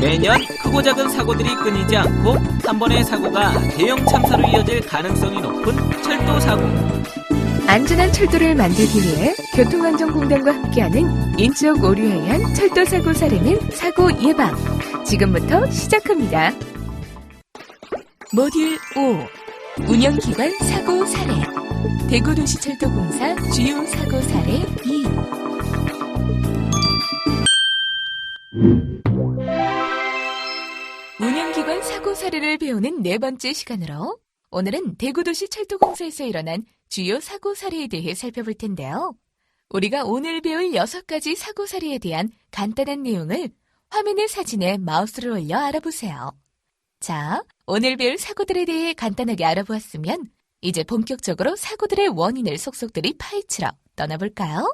매년 크고 작은 사고들이 끊이지 않고 한 번의 사고가 대형 참사로 이어질 가능성이 높은 철도 사고. 안전한 철도를 만들기 위해 교통안전공단과 함께하는 인적 오류에 의한 철도 사고 사례는 사고 예방. 지금부터 시작합니다. 모듈 5. 운영기관 사고 사례. 대구도시철도공사 주요 사고 사례 2. 운영기관 사고 사례를 배우는 네 번째 시간으로 오늘은 대구도시철도공사에서 일어난 주요 사고 사례에 대해 살펴볼 텐데요. 우리가 오늘 배울 6가지 사고 사례에 대한 간단한 내용을 화면의 사진에 마우스를 올려 알아보세요. 자, 오늘 배울 사고들에 대해 간단하게 알아보았으면 이제 본격적으로 사고들의 원인을 속속들이 파헤치러 떠나볼까요?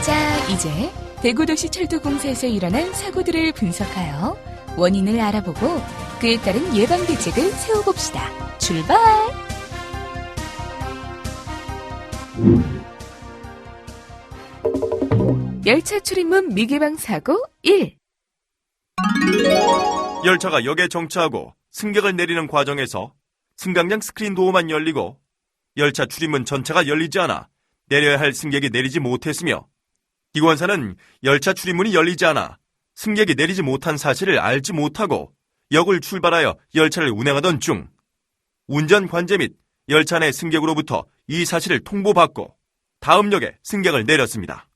자, 이제 대구도시철도공사에서 일어난 사고들을 분석하여 원인을 알아보고 그에 따른 예방 대책을 세워봅시다. 출발! 열차 출입문 미개방 사고 1. 열차가 역에 정차하고 승객을 내리는 과정에서 승강장 스크린 도어만 열리고 열차 출입문 전체가 열리지 않아 내려야 할 승객이 내리지 못했으며 기관사는 열차 출입문이 열리지 않아 승객이 내리지 못한 사실을 알지 못하고 역을 출발하여 열차를 운행하던 중 운전 관제 및 열차 내 승객으로부터 이 사실을 통보받고 다음 역에 승객을 내렸습니다.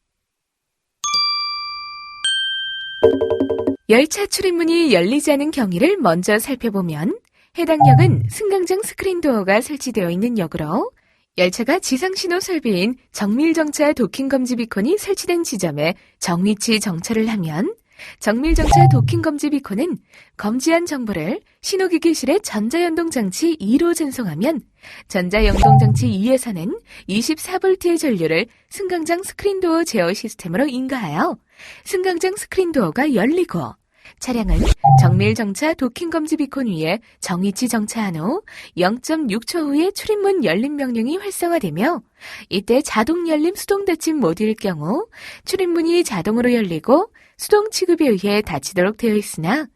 열차 출입문이 열리지 않은 경위를 먼저 살펴보면 해당 역은 승강장 스크린 도어가 설치되어 있는 역으로 열차가 지상신호 설비인 정밀정차 도킹검지 비콘이 설치된 지점에 정위치 정차를 하면 정밀정차 도킹검지 비콘은 검지한 정보를 신호기기실의 전자연동장치 2로 전송하면 전자연동장치 2에서는 24V의 전류를 승강장 스크린도어 제어 시스템으로 인가하여 승강장 스크린도어가 열리고 차량은 정밀정차 도킹검지 비콘 위에 정위치 정차한 후 0.6초 후에 출입문 열림 명령이 활성화되며 이때 자동 열림 수동 닫힘 모드일 경우 출입문이 자동으로 열리고 수동 취급에 의해 닫히도록 되어 있으나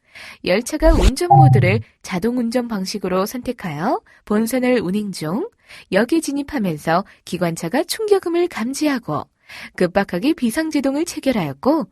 열차가 운전 모드를 자동 운전 방식으로 선택하여 본선을 운행 중 역에 진입하면서 기관차가 충격음을 감지하고 급박하게 비상제동을 체결하였고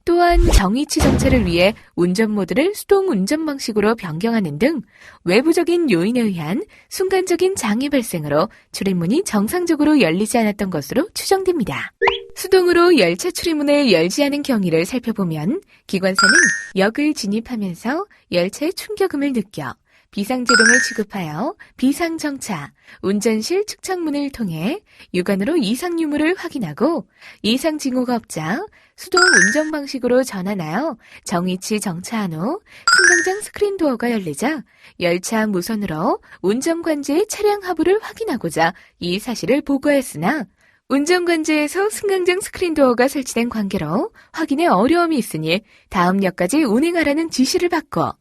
또한 정위치 정차를 위해 운전 모드를 수동 운전 방식으로 변경하는 등 외부적인 요인에 의한 순간적인 장애 발생으로 출입문이 정상적으로 열리지 않았던 것으로 추정됩니다. 수동으로 열차 출입문을 열지 않은 경위를 살펴보면 기관사는 역을 진입하면서 열차의 충격음을 느껴 비상제동을 취급하여 비상정차, 운전실 측창문을 통해 육안으로 이상 유무를 확인하고 이상 징후가 없자 수동 운전 방식으로 전환하여 정위치 정차한 후 승강장 스크린 도어가 열리자 열차 무선으로 운전관제의 차량 하부를 확인하고자 이 사실을 보고했으나 운전관제에서 승강장 스크린 도어가 설치된 관계로 확인에 어려움이 있으니 다음 역까지 운행하라는 지시를 받고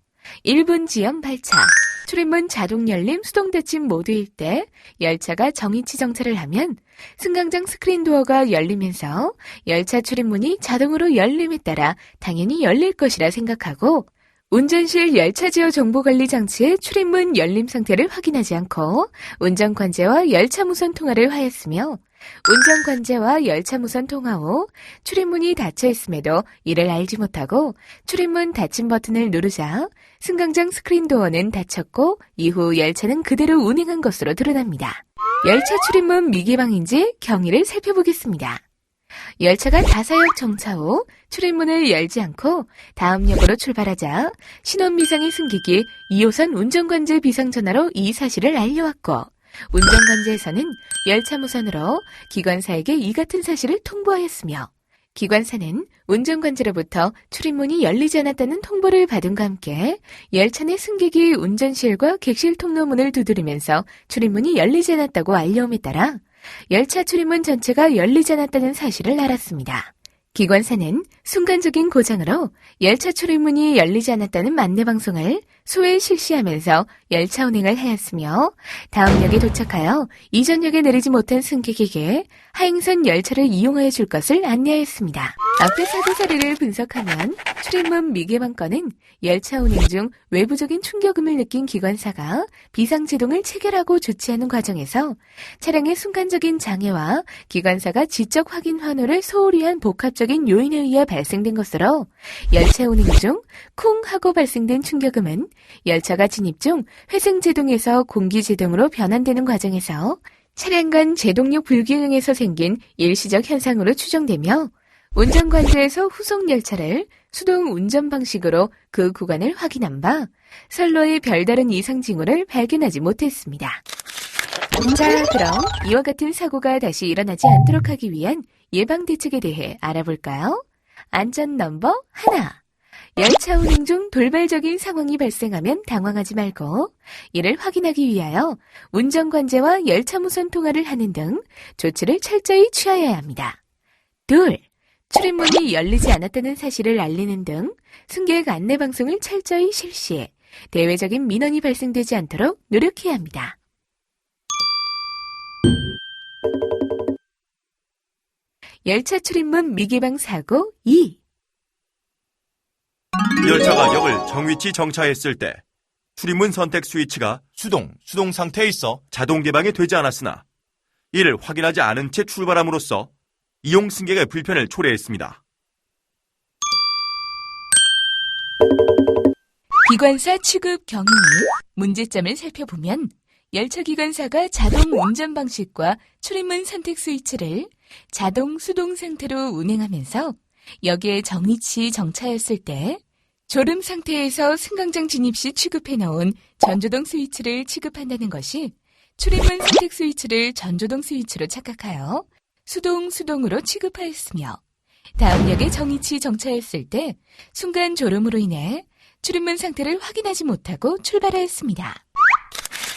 1분 지연 발차, 출입문 자동 열림 수동 닫힘 모드일 때 열차가 정위치 정차를 하면 승강장 스크린 도어가 열리면서 열차 출입문이 자동으로 열림에 따라 당연히 열릴 것이라 생각하고 운전실 열차 제어 정보관리 장치의 출입문 열림 상태를 확인하지 않고 운전관제와 열차 무선 통화를 하였으며 운전관제와 열차 무선 통화 후 출입문이 닫혀 있음에도 이를 알지 못하고 출입문 닫힘 버튼을 누르자 승강장 스크린 도어는 닫혔고 이후 열차는 그대로 운행한 것으로 드러납니다. 열차 출입문 미개방인지 경위를 살펴보겠습니다. 열차가 다사역 정차 후 출입문을 열지 않고 다음 역으로 출발하자 신원 미상의 승객이 2호선 운전관제 비상전화로 이 사실을 알려왔고 운전관제에서는 열차 무선으로 기관사에게 이 같은 사실을 통보하였으며 기관사는 운전관제로부터 출입문이 열리지 않았다는 통보를 받음과 함께 열차 내 승객이 운전실과 객실 통로문을 두드리면서 출입문이 열리지 않았다고 알려옴에 따라 열차 출입문 전체가 열리지 않았다는 사실을 알았습니다. 기관사는 순간적인 고장으로 열차 출입문이 열리지 않았다는 만내방송을 소에 실시하면서 열차 운행을 하였으며 다음 역에 도착하여 이전 역에 내리지 못한 승객에게 하행선 열차를 이용하여 줄 것을 안내하였습니다. 앞의 사고 사례를 분석하면 출입문 미개방 건은 열차 운행 중 외부적인 충격음을 느낀 기관사가 비상제동을 체결하고 조치하는 과정에서 차량의 순간적인 장애와 기관사가 지적 확인 환호를 소홀히 한 복합적인 요인에 의해 발생된 것으로 열차 운행 중 쿵 하고 발생된 충격음은 열차가 진입 중 회생제동에서 공기제동으로 변환되는 과정에서 차량 간 제동력 불균형에서 생긴 일시적 현상으로 추정되며 운전관제에서 후속 열차를 수동 운전 방식으로 그 구간을 확인한 바 선로의 별다른 이상 징후를 발견하지 못했습니다. 자, 그럼 이와 같은 사고가 다시 일어나지 않도록 하기 위한 예방 대책에 대해 알아볼까요? 안전 넘버 하나. 열차 운행 중 돌발적인 상황이 발생하면 당황하지 말고 이를 확인하기 위하여 운전관제와 열차 무선 통화를 하는 등 조치를 철저히 취하여야 합니다. 둘, 출입문이 열리지 않았다는 사실을 알리는 등 승객 안내 방송을 철저히 실시해 대외적인 민원이 발생되지 않도록 노력해야 합니다. 열차 출입문 미개방 사고 2. 열차가 역을 정위치 정차했을 때 출입문 선택 스위치가 수동 상태에 있어 자동 개방이 되지 않았으나 이를 확인하지 않은 채 출발함으로써 이용 승객의 불편을 초래했습니다. 기관사 취급 경위 및 문제점을 살펴보면 열차 기관사가 자동 운전 방식과 출입문 선택 스위치를 자동 수동 상태로 운행하면서 역에 정위치 정차였을 때 졸음 상태에서 승강장 진입 시 취급해 놓은 전조등 스위치를 취급한다는 것이 출입문 선택 스위치를 전조등 스위치로 착각하여 수동으로 취급하였으며 다음 역에 정위치 정차했을 때 순간 졸음으로 인해 출입문 상태를 확인하지 못하고 출발하였습니다.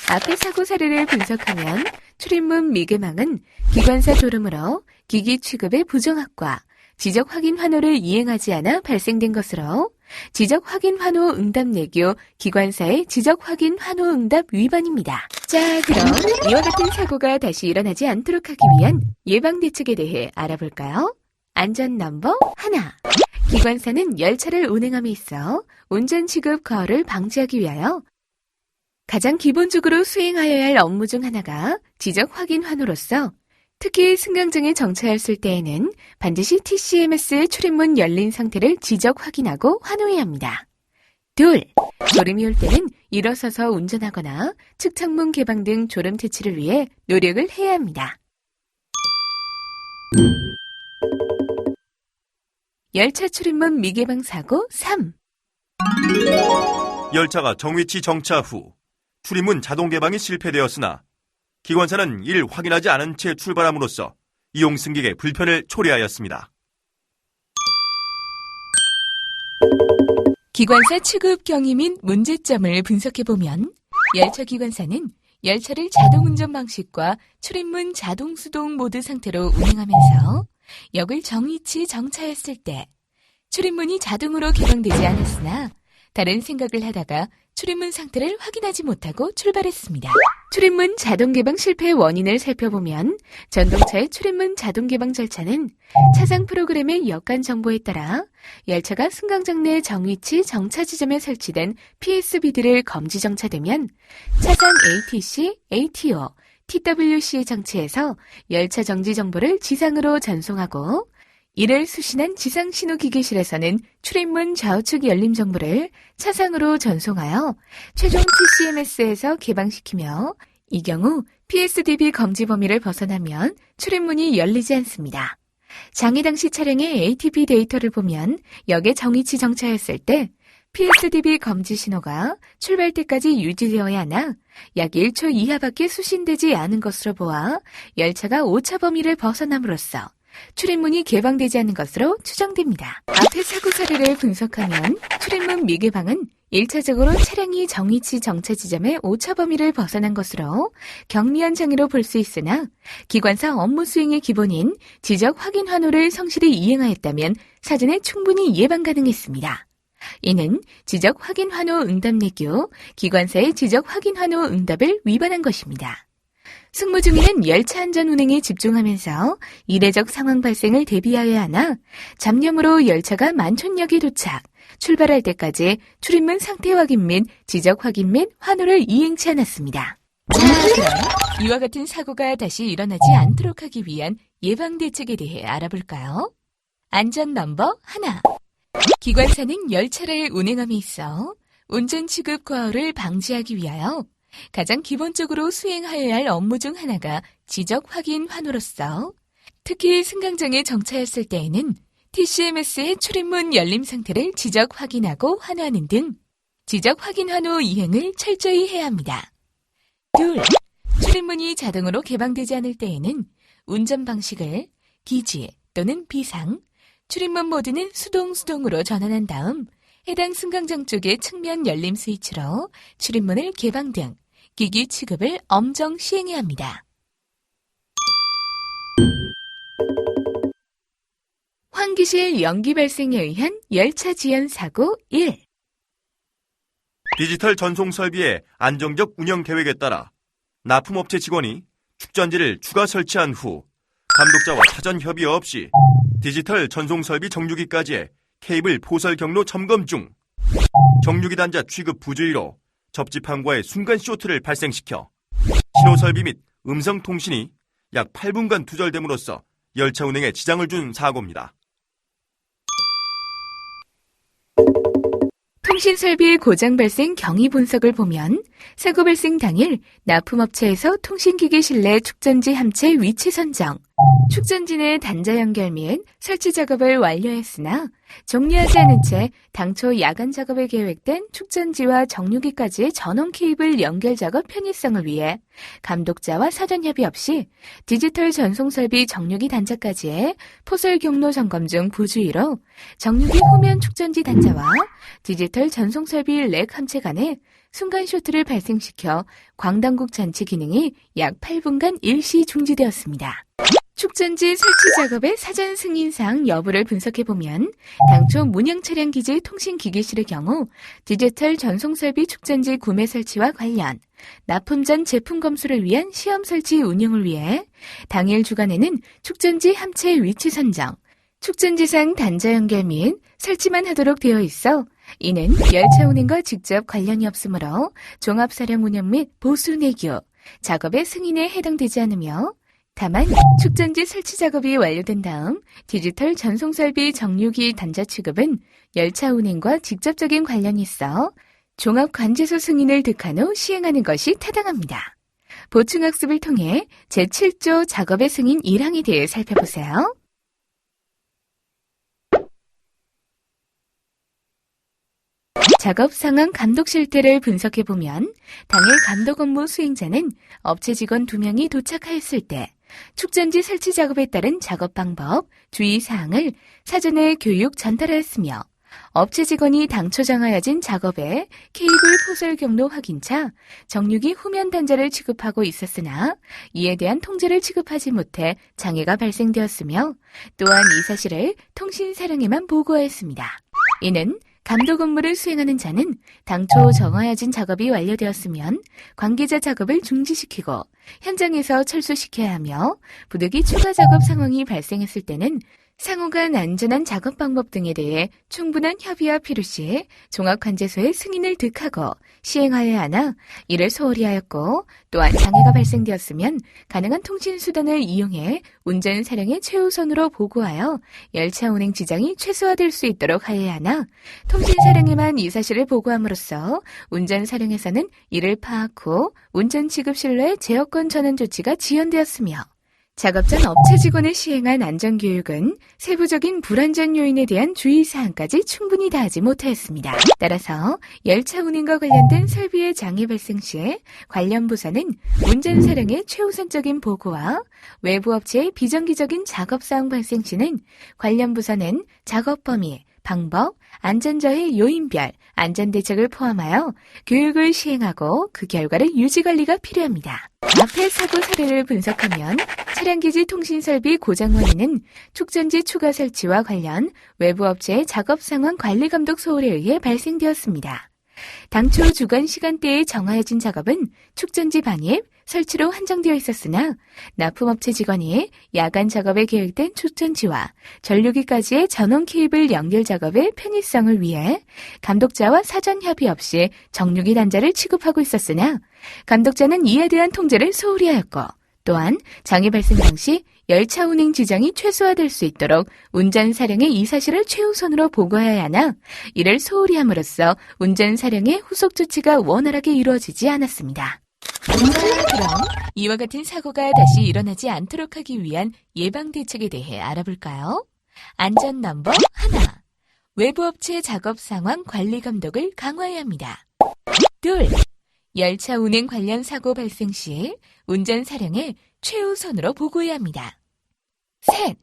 앞의 사고 사례를 분석하면 출입문 미개방은 기관사 졸음으로 기기 취급의 부정확과 지적 확인 환호를 이행하지 않아 발생된 것으로 지적 확인 환호 응답 내교 기관사의 지적 확인 환호 응답 위반입니다. 자, 그럼 이와 같은 사고가 다시 일어나지 않도록 하기 위한 예방 대책에 대해 알아볼까요? 안전 넘버 하나. 기관사는 열차를 운행함에 있어 운전 취급 과오를 방지하기 위하여 가장 기본적으로 수행하여야 할 업무 중 하나가 지적 확인 환호로서 특히 승강장에 정차했을 때에는 반드시 TCMS의 출입문 열린 상태를 지적 확인하고 환호해야 합니다. 둘, 졸음이 올 때는 일어서서 운전하거나 측창문 개방 등 졸음 퇴치를 위해 노력을 해야 합니다. 열차 출입문 미개방 사고 3. 열차가 정위치 정차 후 출입문 자동 개방이 실패되었으나 기관사는 이를 확인하지 않은 채 출발함으로써 이용 승객의 불편을 초래하였습니다. 기관사 취급 경위 및 문제점을 분석해보면 열차 기관사는 열차를 자동 운전 방식과 출입문 자동 수동 모드 상태로 운행하면서 역을 정위치 정차했을 때 출입문이 자동으로 개방되지 않았으나 다른 생각을 하다가 출입문 상태를 확인하지 못하고 출발했습니다. 출입문 자동 개방 실패의 원인을 살펴보면 전동차의 출입문 자동 개방 절차는 차상 프로그램의 역관 정보에 따라 열차가 승강장 내 정위치 정차 지점에 설치된 PSBD를 검지 정차되면 차상 ATC, ATO, TWC의 장치에서 열차 정지 정보를 지상으로 전송하고 이를 수신한 지상신호기계실에서는 출입문 좌우측 열림 정보를 차상으로 전송하여 최종 TCMS에서 개방시키며 이 경우 PSDB 검지 범위를 벗어나면 출입문이 열리지 않습니다. 장애 당시 차량의 ATP 데이터를 보면 역에 정위치 정차했을 때 PSDB 검지 신호가 출발 때까지 유지되어야 하나 약 1초 이하밖에 수신되지 않은 것으로 보아 열차가 오차 범위를 벗어남으로써 출입문이 개방되지 않는 것으로 추정됩니다. 앞의 사고 사례를 분석하면 출입문 미개방은 1차적으로 차량이 정위치 정차 지점의 오차 범위를 벗어난 것으로 경미한 장애로 볼 수 있으나 기관사 업무 수행의 기본인 지적 확인 환호를 성실히 이행하였다면 사전에 충분히 예방 가능했습니다. 이는 지적 확인 환호 응답 내규, 기관사의 지적 확인 환호 응답을 위반한 것입니다. 승무 중에는 열차 안전 운행에 집중하면서 이례적 상황 발생을 대비하여야 하나 잡념으로 열차가 만촌역에 도착, 출발할 때까지 출입문 상태 확인 및 지적 확인 및 환호를 이행치 않았습니다. 자, 그럼 이와 같은 사고가 다시 일어나지 않도록 하기 위한 예방 대책에 대해 알아볼까요? 안전 넘버 하나. 기관사는 열차를 운행함에 있어 운전 취급 과오를 방지하기 위하여 가장 기본적으로 수행하여야 할 업무 중 하나가 지적 확인 환호로서 특히 승강장에 정차했을 때에는 TCMS의 출입문 열림 상태를 지적 확인하고 환호하는 등 지적 확인 환호 이행을 철저히 해야 합니다. 둘, 출입문이 자동으로 개방되지 않을 때에는 운전 방식을 기지 또는 비상, 출입문 모드는 수동으로 전환한 다음 해당 승강장 쪽의 측면 열림 스위치로 출입문을 개방 등 기기 취급을 엄정 시행해야 합니다. 환기실 연기 발생에 의한 열차 지연 사고 1. 디지털 전송 설비의 안정적 운영 계획에 따라 납품업체 직원이 축전지를 추가 설치한 후 감독자와 사전 협의 없이 디지털 전송 설비 정류기까지의 케이블 포설 경로 점검 중 정류기 단자 취급 부주의로 접지판과의 순간 쇼트를 발생시켜 신호 설비 및 음성 통신이 약 8분간 두절됨으로써 열차 운행에 지장을 준 사고입니다. 통신설비의 고장 발생 경위 분석을 보면 사고 발생 당일 납품업체에서 통신기기 실내 축전지 함체 위치 선정, 축전지 내 단자 연결 및 설치 작업을 완료했으나 정리하지 않은 채 당초 야간 작업에 계획된 축전지와 정류기까지의 전원 케이블 연결 작업 편의성을 위해 감독자와 사전 협의 없이 디지털 전송 설비 정류기 단자까지의 포설 경로 점검 중 부주의로 정류기 후면 축전지 단자와 디지털 전송 설비 렉 함체 간에 순간 쇼트를 발생시켜 광당국 장치 기능이 약 8분간 일시 중지되었습니다. 축전지 설치 작업의 사전 승인사항 여부를 분석해보면 당초 문양 차량 기지 통신기기실의 경우 디지털 전송 설비 축전지 구매 설치와 관련 납품 전 제품 검수를 위한 시험 설치 운영을 위해 당일 주간에는 축전지 함체 위치 선정, 축전지상 단자 연결 및 설치만 하도록 되어 있어 이는 열차 운행과 직접 관련이 없으므로 종합사령 운영 및 보수 내규, 작업의 승인에 해당되지 않으며 다만 축전지 설치 작업이 완료된 다음 디지털 전송 설비 정류기 단자 취급은 열차 운행과 직접적인 관련이 있어 종합관제소 승인을 득한 후 시행하는 것이 타당합니다. 보충학습을 통해 제7조 작업의 승인 1항에 대해 살펴보세요. 작업 상황 감독 실태를 분석해보면 당일 감독 업무 수행자는 업체 직원 2명이 도착하였을 때 축전지 설치 작업에 따른 작업 방법, 주의사항을 사전에 교육 전달하였으며 업체 직원이 당초 정하여진 작업에 케이블 포설 경로 확인차, 정류기 후면 단자를 취급하고 있었으나 이에 대한 통제를 취급하지 못해 장애가 발생되었으며 또한 이 사실을 통신사령에만 보고하였습니다. 이는 감독 업무를 수행하는 자는 당초 정하여진 작업이 완료되었으면 관계자 작업을 중지시키고 현장에서 철수시켜야 하며 부득이 추가 작업 상황이 발생했을 때는 상호간 안전한 작업 방법 등에 대해 충분한 협의와 필요시에 종합관제소의 승인을 득하고 시행하여야 하나 이를 소홀히 하였고 또한 장애가 발생되었으면 가능한 통신수단을 이용해 운전 사령에 최우선으로 보고하여 열차 운행 지장이 최소화될 수 있도록 하여야 하나 통신사령에만 이 사실을 보고함으로써 운전사령에서는 이를 파악 후 운전지급실로의 제어권 전환 조치가 지연되었으며 작업 전 업체 직원을 시행한 안전교육은 세부적인 불안전 요인에 대한 주의사항까지 충분히 다하지 못하였습니다. 따라서 열차 운행과 관련된 설비의 장애 발생 시에 관련 부서는 운전사령의 최우선적인 보고와 외부 업체의 비정기적인 작업사항 발생 시는 관련 부서는 작업 범위, 방법, 안전저해 요인별 안전대책을 포함하여 교육을 시행하고 그 결과를 유지관리가 필요합니다. 앞의 사고 사례를 분석하면 차량기지 통신설비 고장 원인은 축전지 추가 설치와 관련 외부 업체의 작업 상황 관리 감독 소홀에 의해 발생되었습니다. 당초 주간 시간대에 정하여진 작업은 축전지 반입, 설치로 한정되어 있었으나 납품업체 직원이 야간 작업에 계획된 축전지와 전류기까지의 전원 케이블 연결 작업의 편의성을 위해 감독자와 사전 협의 없이 정류기 단자를 취급하고 있었으나 감독자는 이에 대한 통제를 소홀히 하였고 또한 장애 발생 당시 열차 운행 지장이 최소화될 수 있도록 운전 사령에 이 사실을 최우선으로 보고해야 하나 이를 소홀히 함으로써 운전 사령의 후속 조치가 원활하게 이루어지지 않았습니다. 그럼 이와 같은 사고가 다시 일어나지 않도록 하기 위한 예방 대책에 대해 알아볼까요? 안전 넘버 하나. 외부 업체 작업 상황 관리 감독을 강화해야 합니다. 둘. 열차 운행 관련 사고 발생 시 운전 사령에 최우선으로 보고해야 합니다. 셋.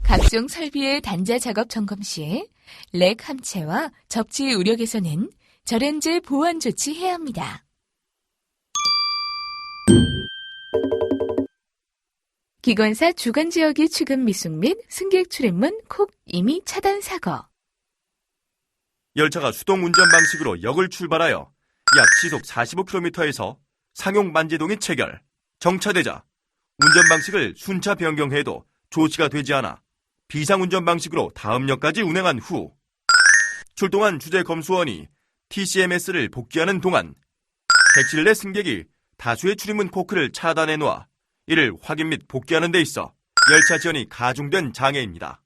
각종 설비의 단자 작업 점검 시 렉 함체와 접지 우려 개선은 절연제 보완 조치해야 합니다. 기관사 주간지역이 취급 미숙 및 승객 출입문 콕 임의 차단 사고. 열차가 수동 운전 방식으로 역을 출발하여 약 시속 45km에서 상용 만제동이 체결, 정차되자 운전 방식을 순차 변경해도 조치가 되지 않아 비상운전 방식으로 다음 역까지 운행한 후 출동한 주재 검수원이 TCMS를 복귀하는 동안 객실 내 승객이 다수의 출입문 코크를 차단해 놓아 이를 확인 및 복귀하는 데 있어 열차 지연이 가중된 장애입니다.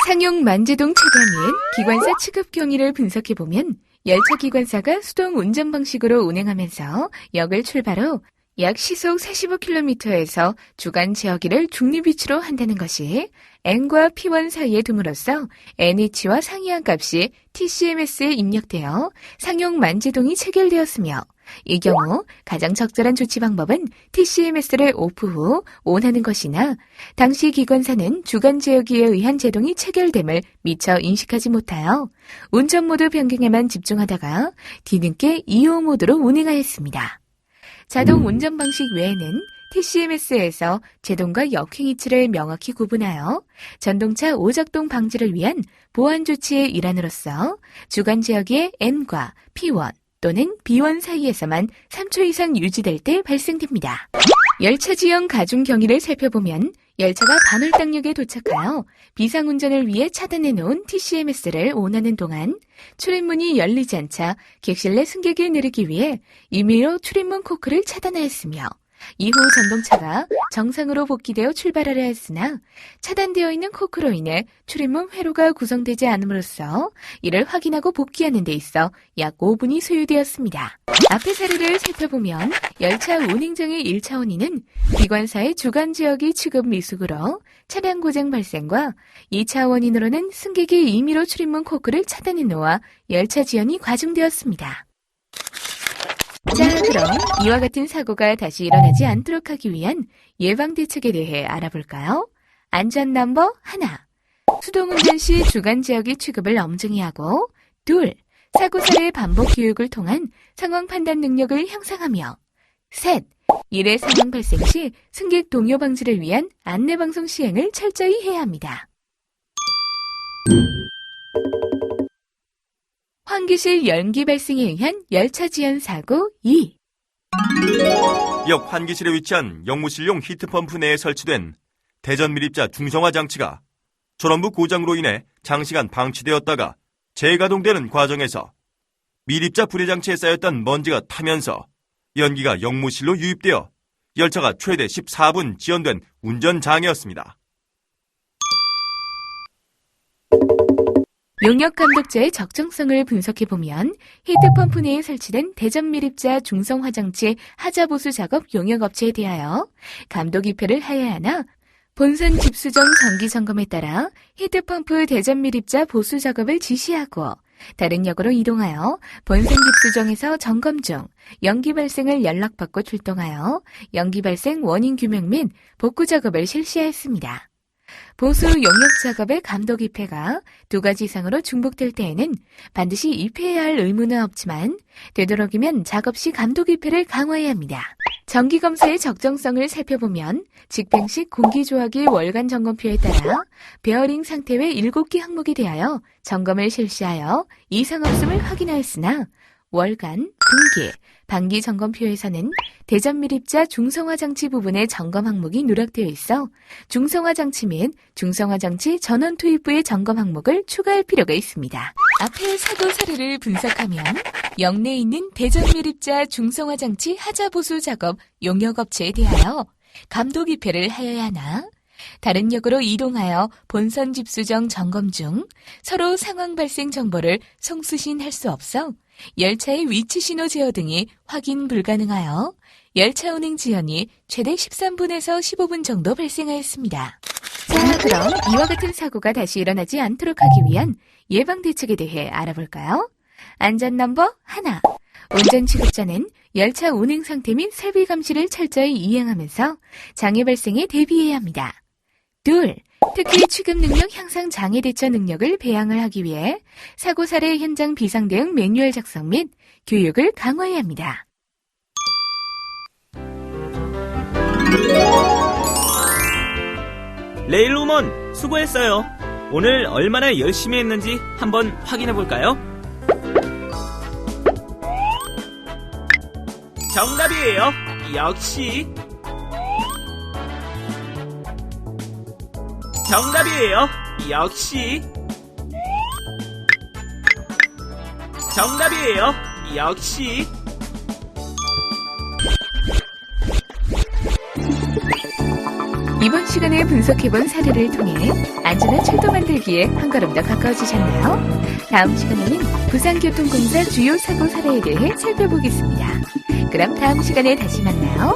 상용 만제동 체결 및 기관사 취급 경위를 분석해보면 열차 기관사가 수동 운전 방식으로 운행하면서 역을 출발 후 약 시속 45km에서 주간 제어기를 중립 위치로 한다는 것이 N과 P1 사이에 둠으로써 NH와 상이한 값이 TCMS에 입력되어 상용 만제동이 체결되었으며 이 경우 가장 적절한 조치 방법은 TCMS를 오프 후 온하는 것이나 당시 기관사는 주간 제어기에 의한 제동이 체결됨을 미처 인식하지 못하여 운전 모드 변경에만 집중하다가 뒤늦게 2호 모드로 운행하였습니다. 자동 운전 방식 외에는 TCMS에서 제동과 역행 위치를 명확히 구분하여 전동차 오작동 방지를 위한 보안 조치의 일환으로서 주간 제어기의 N과 P1 또는 B1 사이에서만 3초 이상 유지될 때 발생됩니다. 열차 지형 가중 경위를 살펴보면 열차가 반월당역에 도착하여 비상운전을 위해 차단해 놓은 TCMS를 온하는 동안 출입문이 열리지 않자 객실 내 승객이 내리기 위해 임의로 출입문 코크를 차단하였으며 이후 전동차가 정상으로 복귀되어 출발하려 했으나 차단되어 있는 코크로 인해 출입문 회로가 구성되지 않음으로써 이를 확인하고 복귀하는 데 있어 약 5분이 소요되었습니다. 앞의 사례를 살펴보면 열차 운행장의 1차 원인은 기관사의 주간 지역이 취급 미숙으로 차량 고장 발생과 2차 원인으로는 승객이 임의로 출입문 코크를 차단해 놓아 열차 지연이 과중되었습니다. 자, 그럼 이와 같은 사고가 다시 일어나지 않도록 하기 위한 예방 대책에 대해 알아볼까요? 안전 넘버 하나. 수동운전 시 주간 제어기 취급을 엄중히 하고 둘. 사고 사례 반복 교육을 통한 상황 판단 능력을 향상하며 셋. 일회 상황 발생 시 승객 동요 방지를 위한 안내방송 시행을 철저히 해야 합니다. 환기실 연기 발생에 의한 열차 지연 사고 2. 역 환기실에 위치한 역무실용 히트펌프 내에 설치된 대전 밀입자 중성화 장치가 전원부 고장으로 인해 장시간 방치되었다가 재가동되는 과정에서 밀입자 분해 장치에 쌓였던 먼지가 타면서 연기가 역무실로 유입되어 열차가 최대 14분 지연된 운전 장애였습니다. 용역 감독자의 적정성을 분석해보면 히트펌프 내에 설치된 대전 밀입자 중성 화장치 하자 보수 작업 용역업체에 대하여 감독 입회를 하여야 하나 본선 집수정 정기 점검에 따라 히트펌프 대전 밀입자 보수 작업을 지시하고 다른 역으로 이동하여 본선 집수정에서 점검 중 연기 발생을 연락받고 출동하여 연기 발생 원인 규명 및 복구 작업을 실시하였습니다. 보수 용역 작업의 감독 입회가 2가지 이상으로 중복될 때에는 반드시 입회해야 할 의무는 없지만 되도록이면 작업 시 감독 입회를 강화해야 합니다. 정기검사의 적정성을 살펴보면 직병식 공기조화기 월간 점검표에 따라 베어링 상태 외 7개 항목에 대하여 점검을 실시하여 이상 없음을 확인하였으나 월간, 분기, 반기 점검표에서는 대전 밀입자 중성화 장치 부분의 점검 항목이 누락되어 있어 중성화 장치 및 중성화 장치 전원 투입부의 점검 항목을 추가할 필요가 있습니다. 앞의 사고 사례를 분석하면 역내에 있는 대전 밀입자 중성화 장치 하자 보수 작업 용역 업체에 대하여 감독 입회를 하여야 하나 다른 역으로 이동하여 본선 집수정 점검 중 서로 상황 발생 정보를 송수신할 수 없어 열차의 위치 신호 제어 등이 확인 불가능하여 열차 운행 지연이 최대 13분에서 15분 정도 발생하였습니다. 자, 그럼 이와 같은 사고가 다시 일어나지 않도록 하기 위한 예방 대책에 대해 알아볼까요? 안전 넘버 1. 운전 취급자는 열차 운행 상태 및 설비 감시를 철저히 이행하면서 장애 발생에 대비해야 합니다. 2. 특히 취급 능력 향상 장애 대처 능력을 배양을 하기 위해 사고 사례 현장 비상 대응 매뉴얼 작성 및 교육을 강화해야 합니다. 레일우먼 수고했어요. 오늘 얼마나 열심히 했는지 한번 확인해 볼까요? 정답이에요. 역시. 정답이에요. 역시. 정답이에요. 역시. 이번 시간에 분석해본 사례를 통해 안전한 철도 만들기에 한 걸음 더 가까워지셨나요? 다음 시간에는 부산교통공사 주요 사고 사례에 대해 살펴보겠습니다. 그럼 다음 시간에 다시 만나요.